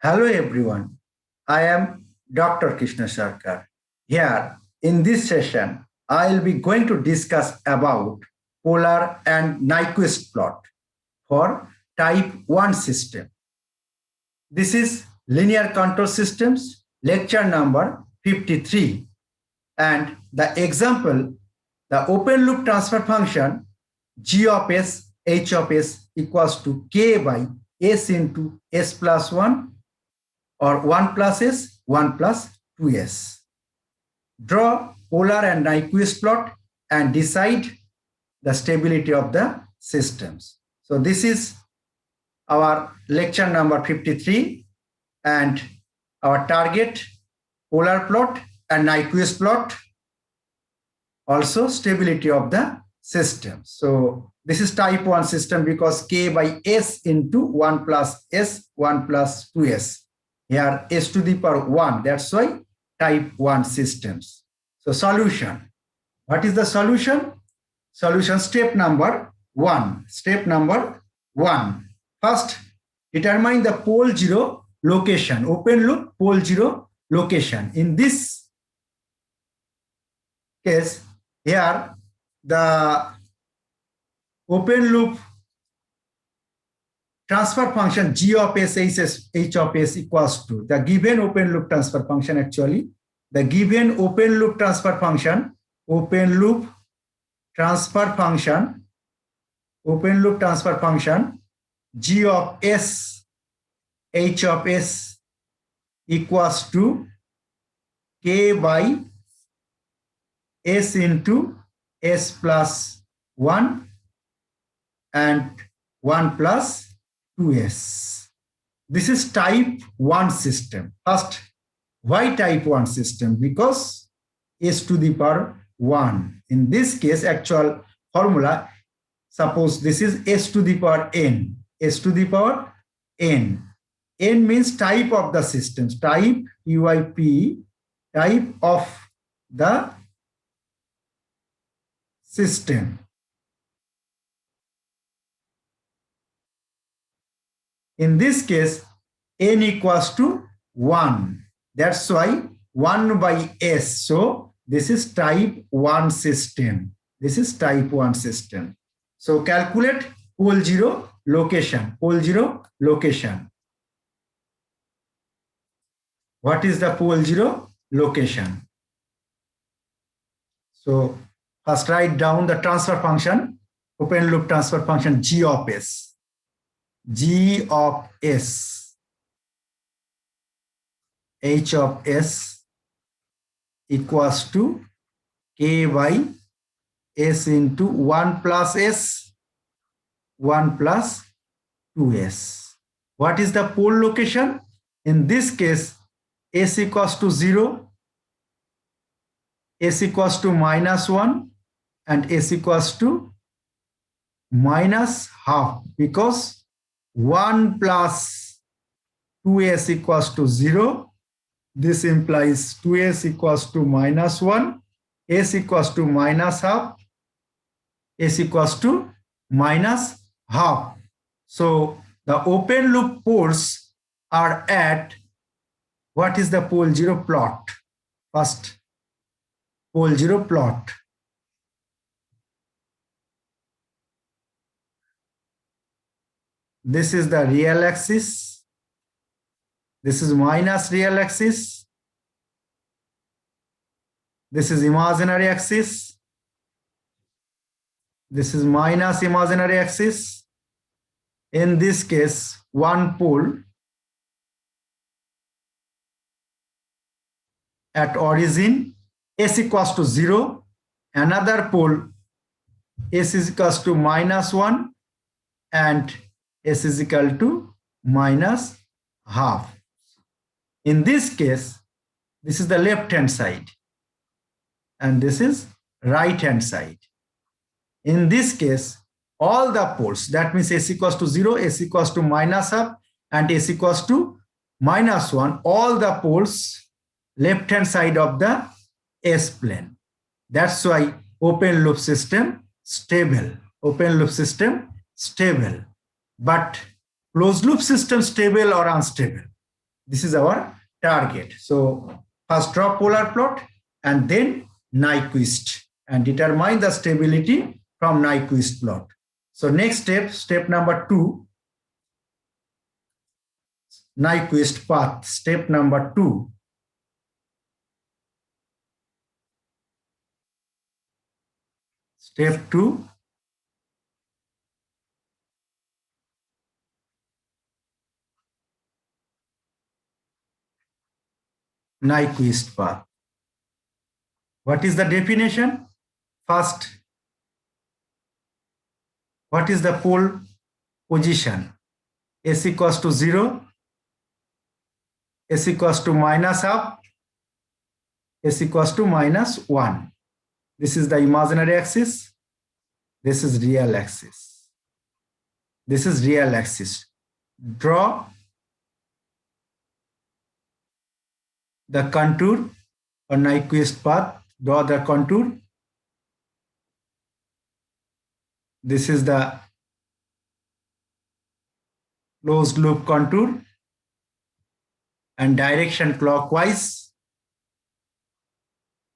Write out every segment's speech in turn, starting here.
Hello everyone, I am Dr. Krishna Sarkar. Here in this session, I will be going to discuss about polar and Nyquist plot for type 1 system. This is linear control systems, lecture number 53. And the example, the open loop transfer function g of s, h of s equals to k by s into s plus 1 or 1 plus s, 1 plus 2s. Draw polar and Nyquist plot and decide the stability of the systems. So this is our lecture number 53 and our target polar plot and Nyquist plot, also stability of the system. So this is type 1 system because k by s into 1 plus s, 1 plus 2s. Here s to the power 1, that's why type 1 systems. So solution. What is the solution? Solution step number 1. Step number 1. First, determine the pole 0 location, open loop pole 0 location. In this case, here the open loop transfer function g of s, h of s equals to the given open loop transfer function. Actually, the given open loop transfer function g of s, h of s equals to k by s into s plus 1 and 1 plus 2s. This is type 1 system. First, why type 1 system? Because s to the power 1. In this case, actual formula, suppose this is s to the power n. S to the power n. N means type of the systems. Type, typ, type of the system. In this case, n equals to 1. That's why 1 by s. So this is type 1 system. This is type 1 system. So calculate pole 0 location. Pole 0 location. What is the pole 0 location? So first write down the transfer function, open loop transfer function g of s. G of s, h of s equals to k by s into 1 plus s, 1 plus 2s. What is the pole location? In this case, s equals to 0, s equals to minus 1, and s equals to minus half, because 1 plus 2s equals to 0. This implies 2s equals to minus 1, s equals to minus half, s equals to minus half. So the open loop poles are at, what is the pole 0 plot? First, pole 0 plot. This is the real axis. This is minus real axis. This is imaginary axis. This is minus imaginary axis. In this case, one pole at origin, s equals to 0. Another pole, s is equals to minus 1 and s is equal to minus half. In this case, this is the left hand side and this is right hand side. In this case, all the poles, that means s equals to 0, s equals to minus half and s equals to minus 1, all the poles left hand side of the s plane. That's why open loop system stable. Open loop system stable. But closed loop system stable or unstable? This is our target. So first draw polar plot and then Nyquist and determine the stability from Nyquist plot. So next step number 2, Nyquist path, step number 2. Step 2, Nyquist path. What is the definition? First, what is the pole position? S equals to 0, S equals to minus half, S equals to minus 1. This is the imaginary axis. This is real axis. This is real axis. Draw the contour or Nyquist path. Draw the contour. This is the closed loop contour and direction clockwise.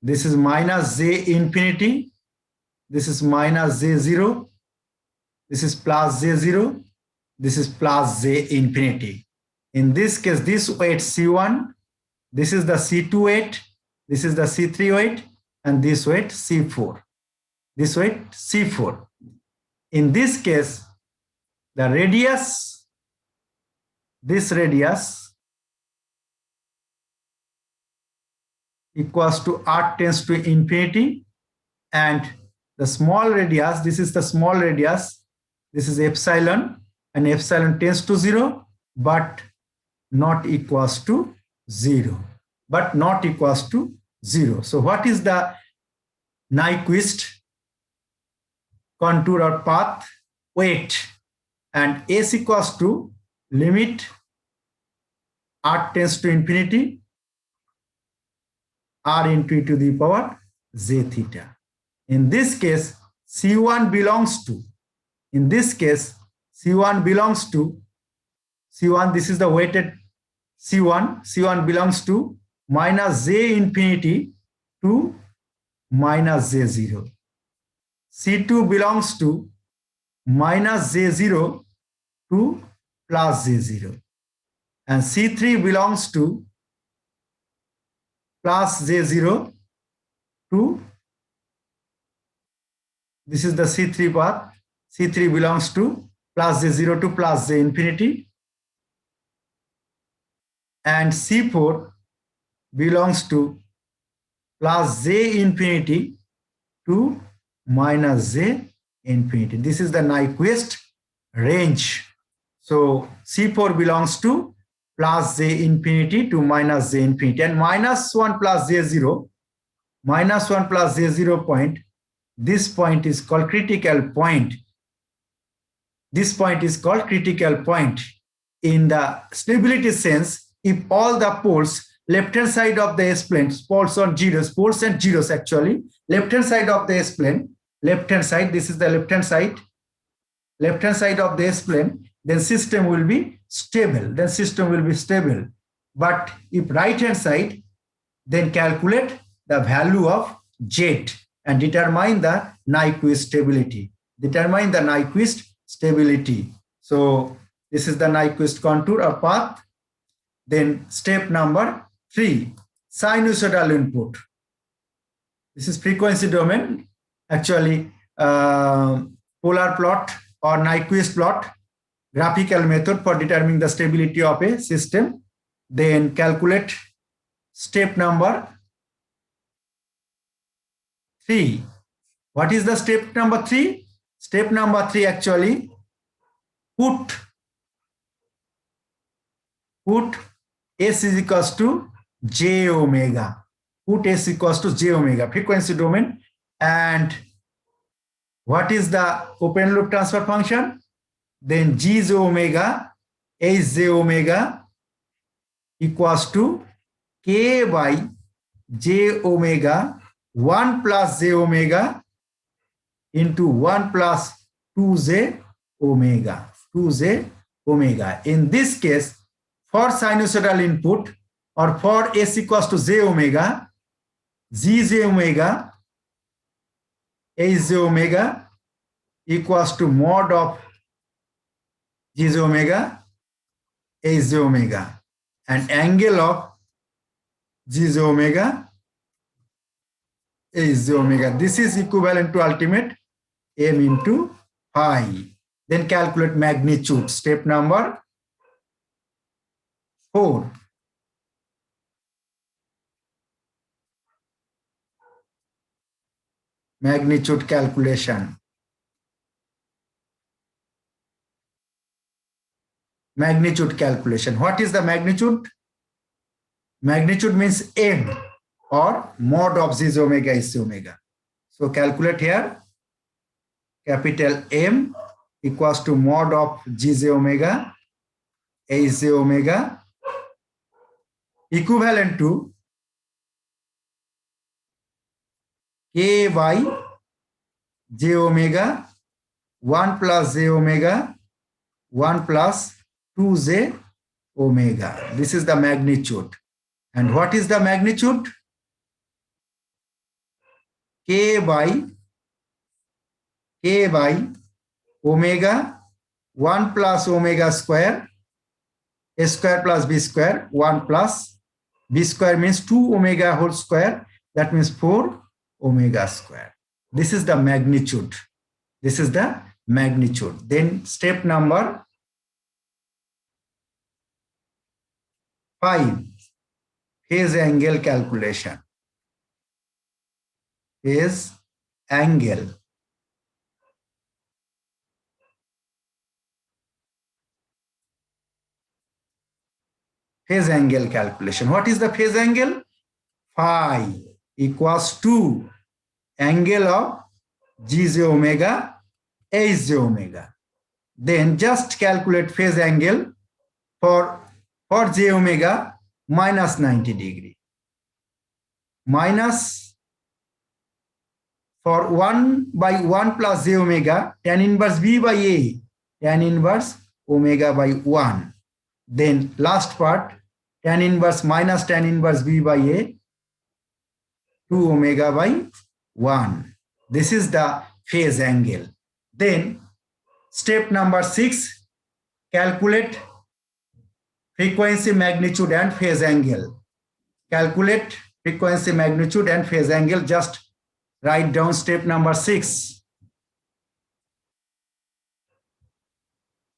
This is minus J infinity. This is minus J0. This is plus J0. This is plus J infinity. In this case, this weight C1, this is the C2 weight, this is the C3 weight, and this weight C4. This weight C4. In this case, the radius, this radius equals to R tends to infinity, and the small radius, this is the small radius, this is epsilon, and epsilon tends to 0, but not equals to 0. But not equals to 0. So what is the Nyquist contour or path? Weight, and S equals to limit R tends to infinity, R into e to the power J theta. In this case, C1 belongs to, in this case, C1 belongs to, C1, this is the weighted C1, C1 belongs to minus J infinity to minus J0. C2 belongs to minus J0 to plus J0. And C3 belongs to plus J0 to, this is the C3 path, C3 belongs to plus J0 to plus J infinity. And C4 belongs to plus J infinity to minus J infinity. This is the Nyquist range. So C4 belongs to plus J infinity to minus J infinity, and minus 1 plus J0, minus 1 plus J0 point, this point is called critical point. This point is called critical point. In the stability sense, if all the poles, left-hand side of the S-plane, poles and zeros actually, left-hand side of the S-plane, left-hand side, this is the left-hand side of the S-plane, then system will be stable, But if right-hand side, then calculate the value of Z and determine the Nyquist stability. So this is the Nyquist contour or path. Then step number 3, sinusoidal input. This is frequency domain, actually polar plot or Nyquist plot, graphical method for determining the stability of a system. Then calculate step number 3. What is the step number 3? Step number 3 actually put S is equals to J omega. Put S equals to J omega, frequency domain. And what is the open loop transfer function? Then G J omega, H J omega equals to K by J omega 1 plus J omega into 1 plus 2J omega. In this case, for sinusoidal input or for S equals to j omega, g j omega, h j omega equals to mod of g j omega, h j omega, and angle of g j omega, h j omega. This is equivalent to ultimate m into phi. Then calculate magnitude. Step number 4. Magnitude calculation. Magnitude calculation. What is the magnitude? Magnitude means m or mod of z omega is omega. So calculate here. Capital M equals to mod of g j omega, h j omega, equivalent to k by j omega 1 plus j omega 1 plus 2j omega. This is the magnitude. And what is the magnitude? K by omega 1 plus omega square, a square plus b square, 1 plus b square means 2 omega whole square, that means 4 omega square. This is the magnitude. This is the magnitude. Then step number 5, phase angle calculation. Phase angle. Phase angle calculation. What is the phase angle? Phi equals to angle of g j omega, h j omega. Then just calculate phase angle for j omega minus 90 degree. Minus for 1 by 1 plus j omega, tan inverse b by a, tan inverse omega by 1. Then last part, tan inverse minus tan inverse b by a, 2 omega by 1. This is the phase angle. Then step number 6, calculate frequency, magnitude and phase angle. Calculate frequency, magnitude and phase angle. Just write down step number 6.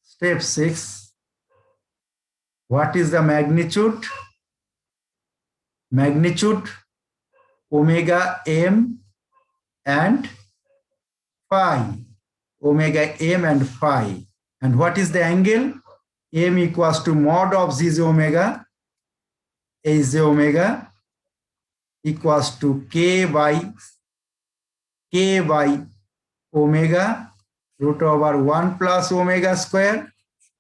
Step 6. What is the magnitude? Magnitude omega m and phi. Omega m and phi. And what is the angle? M equals to mod of z j omega, h j omega equals to k by omega root over 1 plus omega square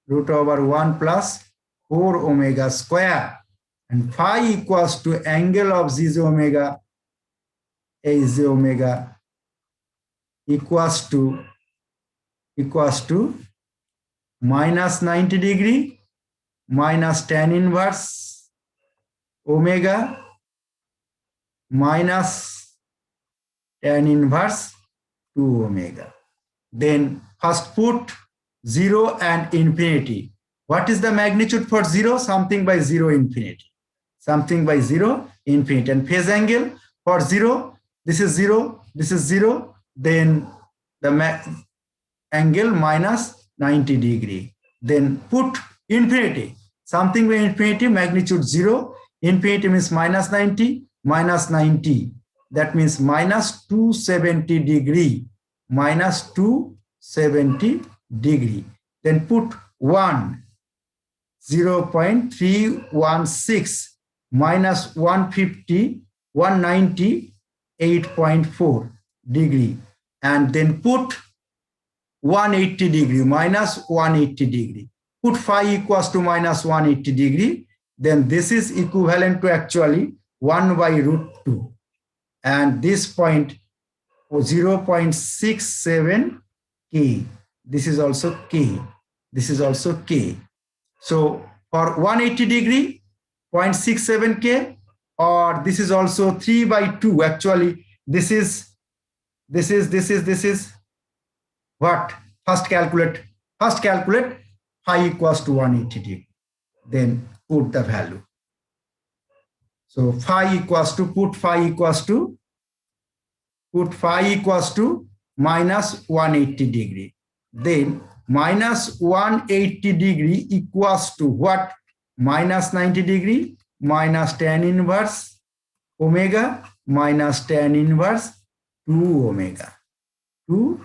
root over 1 plus 4 omega square, and phi equals to angle of z j omega, h j omega equals to minus 90 degree minus tan inverse omega minus tan inverse 2 omega. Then first put 0 and infinity. What is the magnitude for 0? Something by 0 infinity. Something by 0 infinity. And phase angle for 0, this is 0, this is 0. Then the angle minus 90 degree. Then put infinity. Something by infinity, magnitude 0. Infinity means minus 90, minus 90. That means minus 270 degree. Minus 270 degree. Then put 1. 0.316 minus 150, 190, 8.4 degree. And then put 180 degree, minus 180 degree. Put phi equals to minus 180 degree. Then this is equivalent to actually 1 by root 2. And this point 0.67 K. This is also K. This is also K. So for 180 degree 0.67 K, or this is also 3 by 2. Actually, this is what? First calculate phi equals to 180 degree. Then put the value. So phi equals to minus 180 degree. Then minus 180 degree equals to what? Minus 90 degree minus tan inverse omega minus tan inverse 2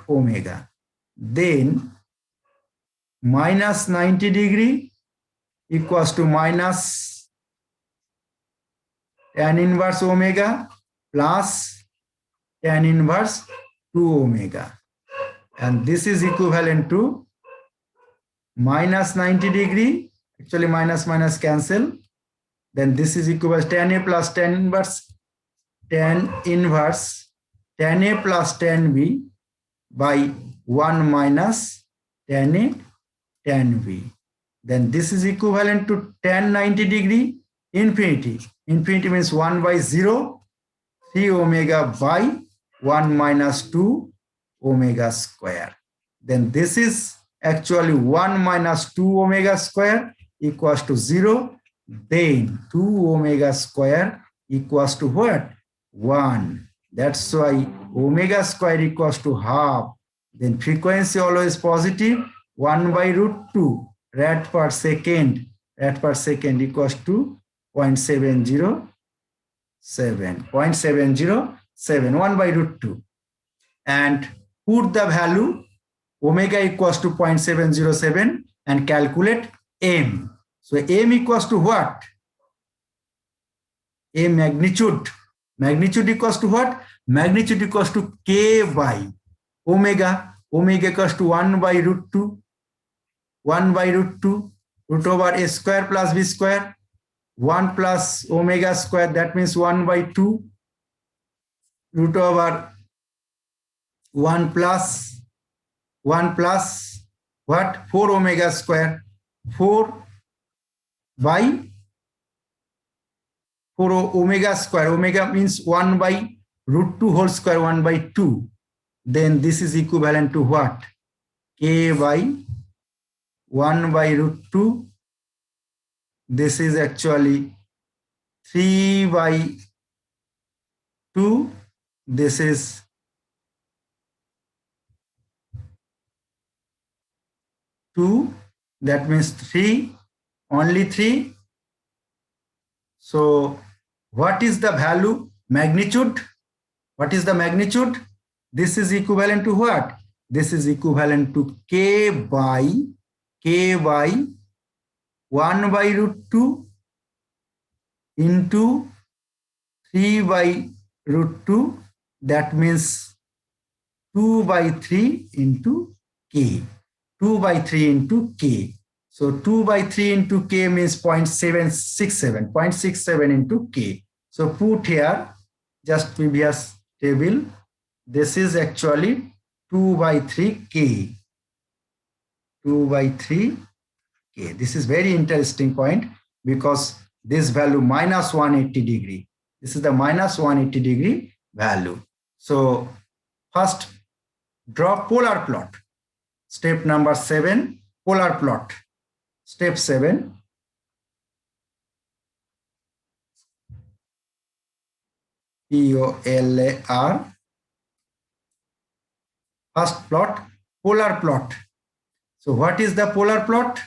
omega. Then minus 90 degree equals to minus tan inverse omega plus tan inverse 2 omega. And this is equivalent to minus 90 degree. Actually, minus cancel. Then this is equivalent to tan A plus tan inverse tan A plus tan B by 1 minus tan A tan B. Then this is equivalent to tan 90 degree infinity. Infinity means 1 by 0, 3 omega by 1 minus 2 omega square. Then this is actually 1 minus 2 omega square equals to 0. Then 2 omega square equals to what? 1. That's why omega square equals to half. Then frequency always positive. 1 by root 2 rad per second equals to 0.707. 1 by root 2. And put the value omega equals to 0.707 and calculate m. So m equals to what? A magnitude. Magnitude equals to what? Magnitude equals to k by omega. Omega equals to 1 by root 2. 1 by root 2 root over a square plus b square. 1 plus omega square, that means 1 by 2 root over 1 plus what? 4 omega square. 4 by 4 omega square. Omega means 1 by root 2 whole square, 1 by 2. Then this is equivalent to what? K by 1 by root 2. This is actually 3 by 2. This is 2. That means 3. Only 3. So what is the value? Magnitude. What is the magnitude? This is equivalent to what? This is equivalent to k by 1 by root 2 into 3 by root 2. That means 2 by 3 into k. 2 by 3 into k. So 2 by 3 into k means 0.767. 0.67 into k. So put here just previous table. This is actually 2 by 3 k. 2 by 3 k. This is very interesting point because this value minus 180 degree. This is the minus 180 degree value. So first draw polar plot. Step number 7, polar plot. Step 7. POLAR. First plot, polar plot. So what is the polar plot?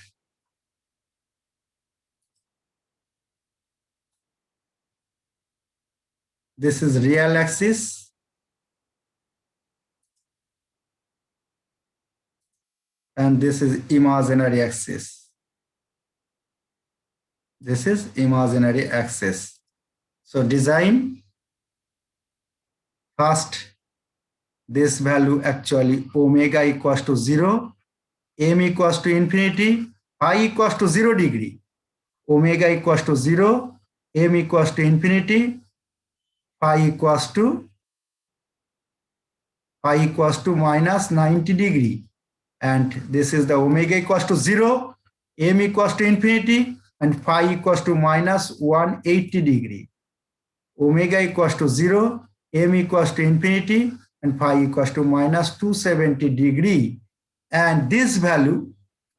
This is real axis. And this is imaginary axis. This is imaginary axis. So design. First, this value actually omega equals to 0, m equals to infinity, phi equals to 0 degree, omega equals to 0, m equals to infinity, phi equals to minus 90 degree. And this is the omega equals to 0, m equals to infinity, and phi equals to minus 180 degree. Omega equals to 0, m equals to infinity, and phi equals to minus 270 degree. And this value,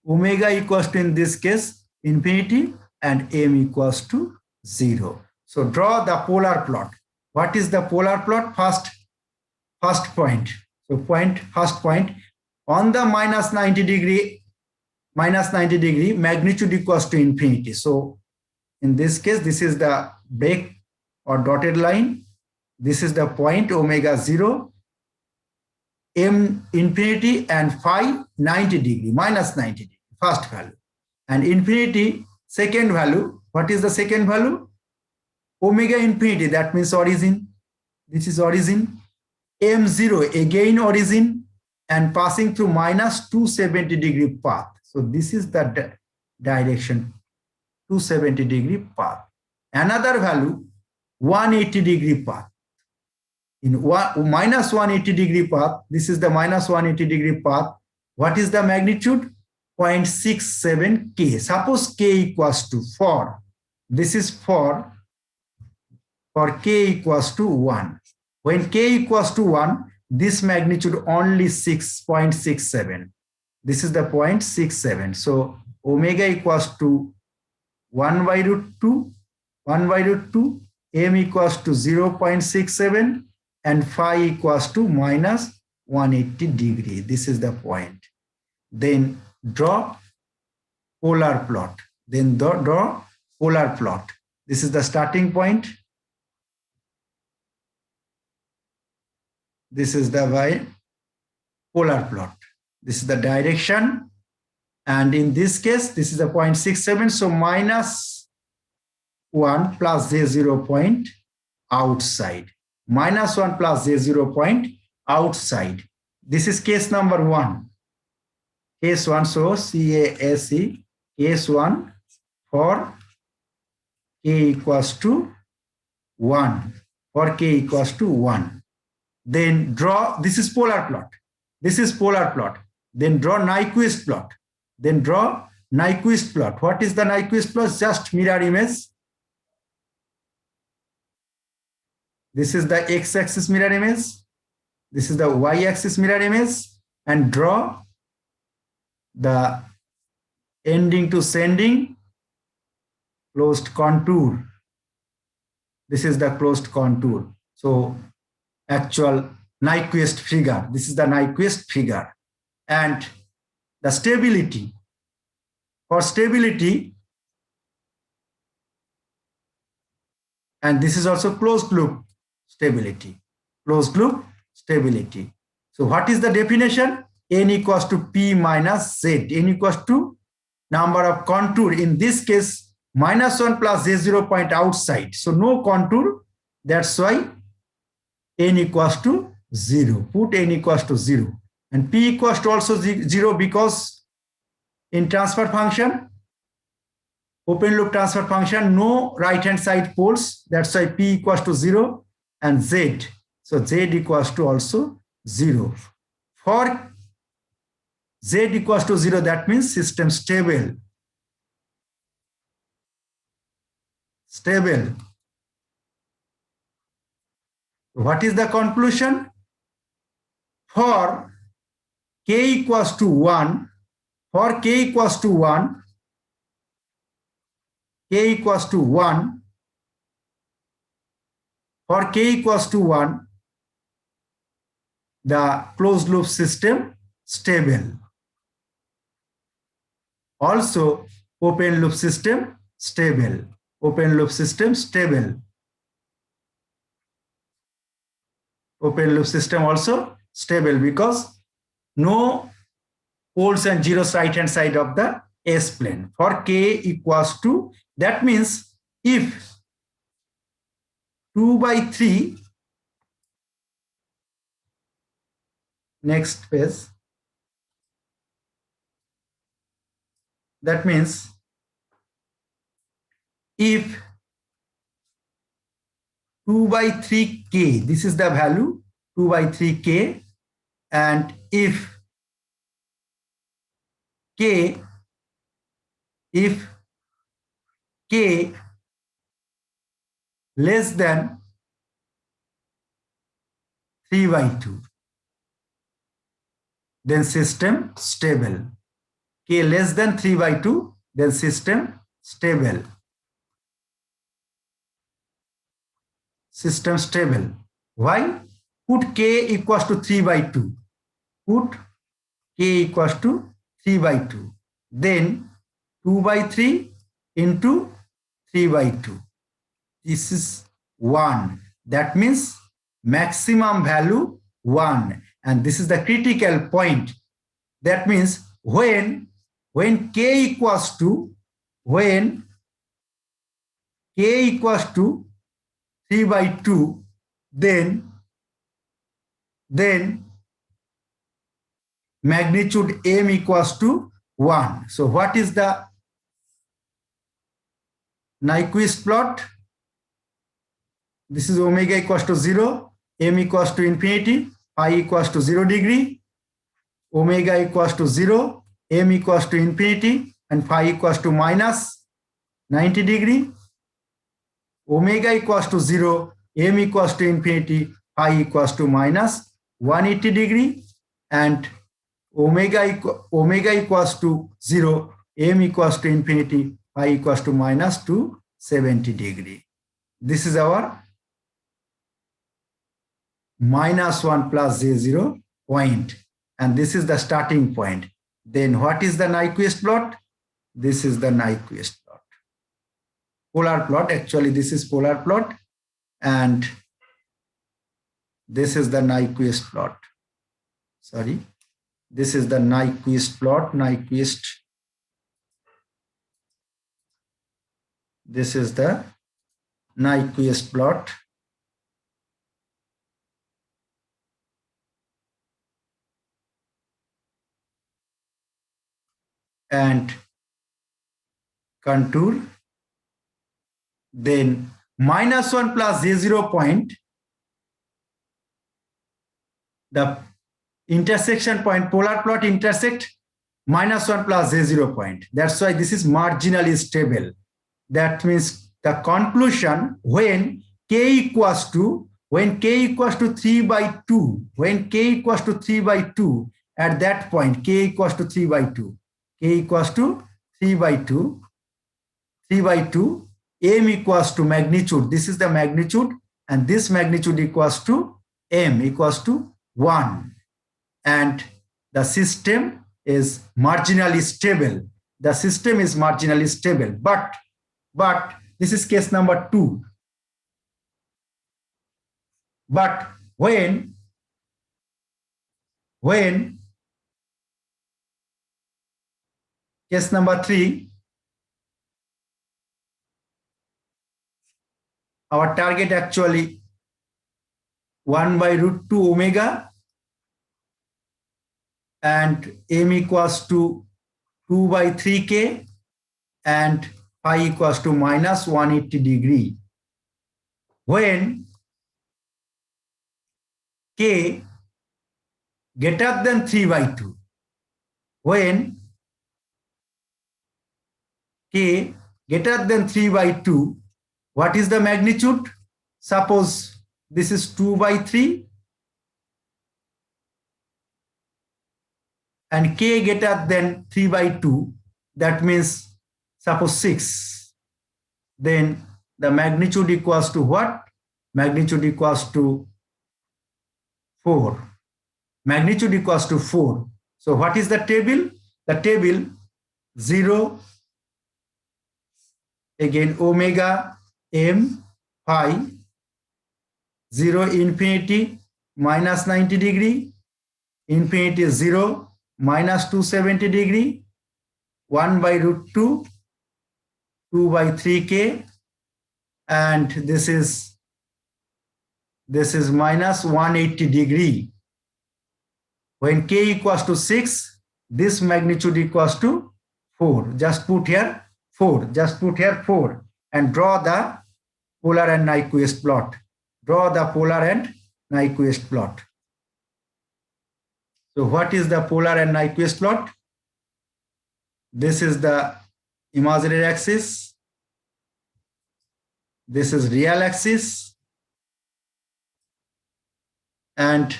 omega equals to, in this case, infinity, and m equals to 0. So draw the polar plot. What is the polar plot? First point. So first point, on the minus 90 degree, magnitude equals to infinity. So in this case, this is the break or dotted line. This is the point omega 0, m infinity, and phi 90 degree, minus 90 degree, first value. And infinity, second value. What is the second value? Omega infinity, that means origin. This is origin. M0, again origin, and passing through minus 270 degree path. So this is the direction, 270 degree path. Another value, 180 degree path. In minus 180 degree path, this is the minus 180 degree path. What is the magnitude? 0.67 K. Suppose K equals to 4. This is for K equals to 1. When K equals to 1, this magnitude only 6.67. This is the 0.67. So omega equals to 1 by root 2, m equals to 0.67, and phi equals to minus 180 degree. This is the point. Then draw polar plot. Draw polar plot. This is the starting point. This is the polar plot. This is the direction. And in this case, this is the 0.67. So minus 1 plus j0 point outside. Minus 1 plus j0 point outside. This is case number 1. Case 1, so CASE, case 1 for K equals to 1. For K equals to 1. Then draw, this is polar plot. This is polar plot. Then draw Nyquist plot. What is the Nyquist plot? Just mirror image. This is the x-axis mirror image. This is the y-axis mirror image. And draw the ending to sending closed contour. This is the closed contour. So actual Nyquist figure. This is the Nyquist figure. And the stability. For stability, and this is also closed loop stability. Closed loop stability. So what is the definition? N equals to P minus Z. N equals to number of contour. In this case, minus 1 plus J0 point outside. So no contour. That's why N equals to 0. Put N equals to 0. And P equals to also 0 because in transfer function, open loop transfer function, no right hand side poles. That's why P equals to 0 and Z. So Z equals to also 0. For Z equals to 0, that means system stable. Stable. What is the conclusion? For K equals to 1, for K equals to 1, K equals to 1, for K equals to 1, the closed loop system stable. Also, open loop system stable. Open loop system stable. Open loop system also stable because no poles and zeros right hand side of the S plane. For K equals to, that means if 2 by 3, next page, that means if 2 by 3K, this is the value, 2 by 3K, and if K, if K less than 3/2, then system stable. K less than 3/2, then system stable. System stable. Why? Put K equals to 3/2. Put K equals to 3/2. Then 2/3 into 3/2. This is 1. That means maximum value 1. And this is the critical point. That means when K equals to 3/2, then magnitude M equals to 1. So what is the Nyquist plot? This is omega equals to 0, M equals to infinity, phi equals to 0 degree, omega equals to 0, M equals to infinity, and phi equals to minus 90 degree. Omega equals to 0, M equals to infinity, phi equals to minus 180 degree, and omega equals to 0, M equals to infinity, phi equals to minus 270 degree. This is our -1 plus J0 point, and this is the starting point. Then what is the Nyquist plot? This is the Nyquist plot. Polar plot, actually this is polar plot, and this is the Nyquist plot. Sorry, this is the Nyquist plot, This is the Nyquist plot. And contour. Then -1 plus J0 point, the intersection point, polar plot intersect -1 plus J0 point. That's why this is marginally stable. That means the conclusion when K equals to 3/2, when K equals to 3/2, at that point K equals to 3/2, K equals to 3/2, M equals to magnitude. This is the magnitude, and this magnitude equals to M equals to 1. And the system is marginally stable. The system is marginally stable, but this is case number 2. But when case number 3, our target actually 1/√2 omega, and M equals to 2/3K, and phi equals to minus 180 degree. When K greater than 3/2, when K greater than 3/2, what is the magnitude? Suppose this is 2/3 and K greater than 3/2, that means suppose 6. Then the magnitude equals to what? Magnitude equals to 4. Magnitude equals to 4. So what is the table? The table 0, again omega M phi, 0 infinity minus 90 degree, infinity 0 minus 270 degree, 1/√2, 2/3K, and this is minus 180 degree. When K equals to 6, this magnitude equals to 4. Just put here 4. Just put here 4 and draw the polar and Nyquist plot. Draw the polar and Nyquist plot. So what is the polar and Nyquist plot? This is the imaginary axis, This is real axis. And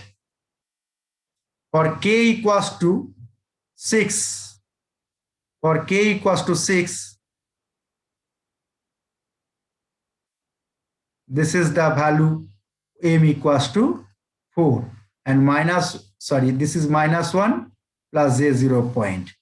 for k equals to 6, for k equals to 6, this is the value m equals to 4 and this is -1 plus j0 point.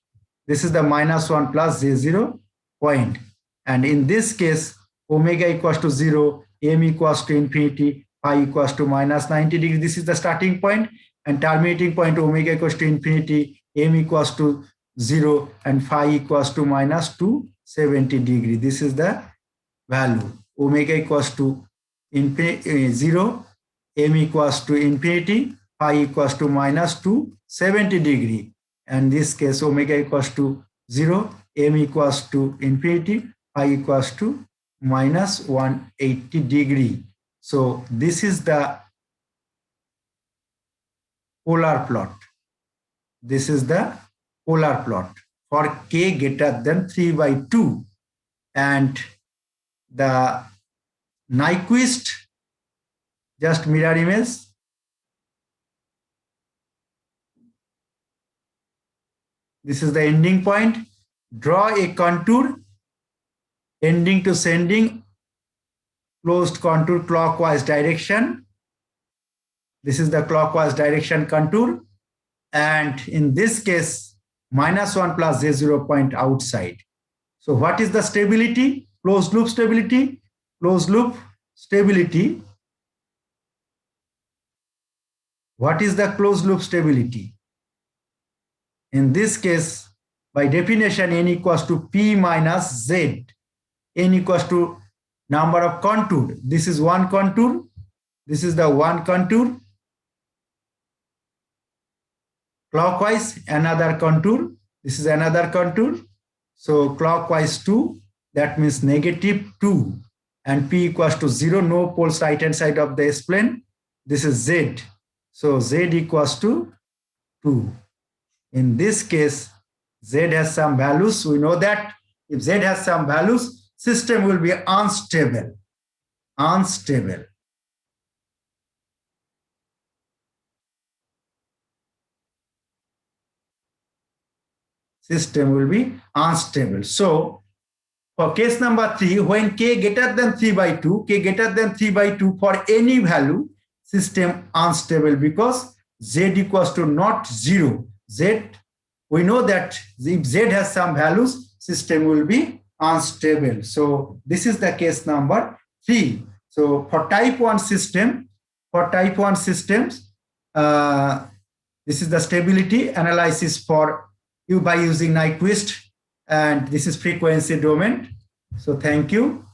This is the -1 plus j0 point. And in this case, omega equals to 0, m equals to infinity, phi equals to -90 degree. This is the starting point, and terminating point omega equals to infinity, m equals to 0, and phi equals to -270 degree. This is the value. Omega equals to 0, m equals to infinity, phi equals to -270 degree. And this case, omega equals to 0, m equals to infinity, phi equals to -180 degree. So this is the polar plot. This is the polar plot for k greater than 3/2. And the Nyquist, just mirror image. This is the ending point. Draw a contour ending to sending closed contour clockwise direction. This is the clockwise direction contour. And in this case, -1 plus j0 point outside. So what is the stability? Closed loop stability. Closed loop stability. What is the closed loop stability? In this case, by definition, n equals to p minus z. N equals to number of contour. This is one contour. This is the one contour. Clockwise, another contour. This is another contour. So clockwise 2, that means -2. And p equals to 0, no poles right hand side of the S-plane. This is z. So z equals to 2. In this case, z has some values. We know that if z has some values, system will be unstable. Unstable. System will be unstable. So for case number 3, when k greater than 3/2, k greater than 3/2 for any value, system unstable because z equals to not 0. Z, we know that if z has some values, system will be unstable. So this is the case number 3. So for type 1 system, this is the stability analysis for you by using Nyquist, and this is frequency domain. So thank you.